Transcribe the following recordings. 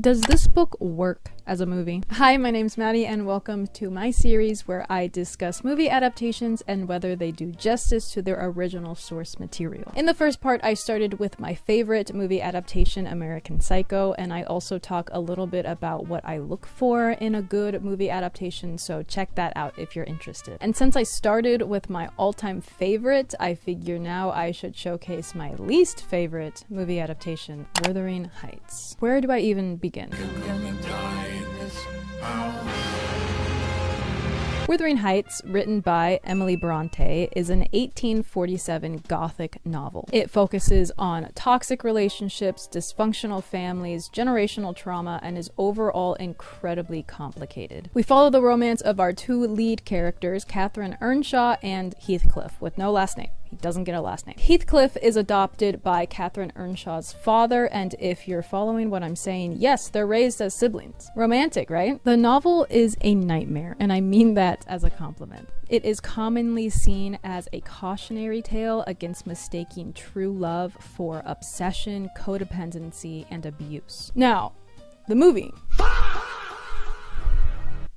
Does this book work as a movie? Hi, my name's Maddie and welcome to my series where I discuss movie adaptations and whether they do justice to their original source material. In the first part, I started with my favorite movie adaptation, American Psycho, and I also talk a little bit about what I look for in a good movie adaptation, so check that out if you're interested. And since I started with my all-time favorite, I figure now I should showcase my least favorite movie adaptation, Wuthering Heights. Where do I even begin? Wuthering Heights, written by Emily Bronte, is an 1847 Gothic novel. It focuses on toxic relationships, dysfunctional families, generational trauma, and is overall incredibly complicated. We follow the romance of our two lead characters, Catherine Earnshaw and Heathcliff, with no last name. He doesn't get a last name. Heathcliff is adopted by Catherine Earnshaw's father, and if you're following what I'm saying, yes, they're raised as siblings. Romantic, right? The novel is a nightmare, and I mean that as a compliment. It is commonly seen as a cautionary tale against mistaking true love for obsession, codependency, and abuse. Now, the movie.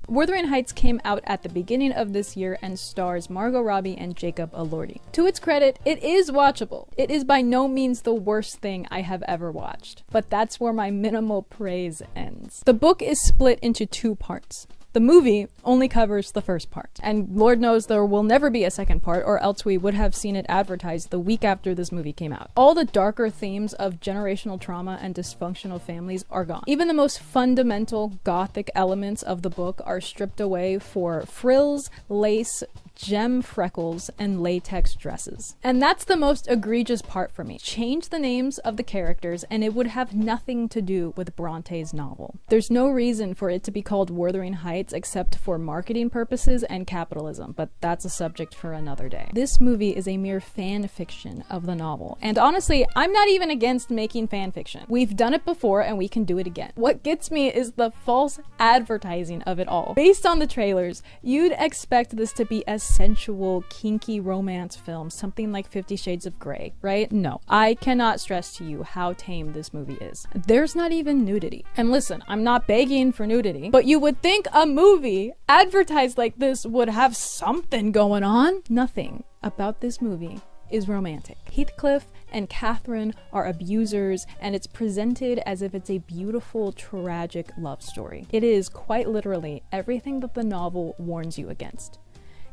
Wuthering Heights came out at the beginning of this year and stars Margot Robbie and Jacob Elordi. To its credit, it is watchable. It is by no means the worst thing I have ever watched, but that's where my minimal praise ends. The book is split into two parts. The movie only covers the first part, and Lord knows there will never be a second part, or else we would have seen it advertised the week after this movie came out. All the darker themes of generational trauma and dysfunctional families are gone. Even the most fundamental gothic elements of the book are stripped away for frills, lace, gem freckles, and latex dresses. And that's the most egregious part for me. Change the names of the characters and it would have nothing to do with Bronte's novel. There's no reason for it to be called Wuthering Heights except for marketing purposes and capitalism, but that's a subject for another day. This movie is a mere fan fiction of the novel, and honestly, I'm not even against making fan fiction. We've done it before and we can do it again. What gets me is the false advertising of it all. Based on the trailers, you'd expect this to be a sensual, kinky romance film, something like 50 Shades of Grey, right? No, I cannot stress to you how tame this movie is. There's not even nudity. And listen, I'm not begging for nudity, but you would think a movie advertised like this would have something going on. Nothing about this movie is romantic. Heathcliff and Catherine are abusers, and it's presented as if it's a beautiful, tragic love story. It is quite literally everything that the novel warns you against.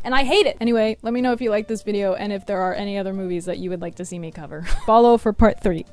And I hate it! Anyway, let me know if you like this video and if there are any other movies that you would like to see me cover. Follow for part 3.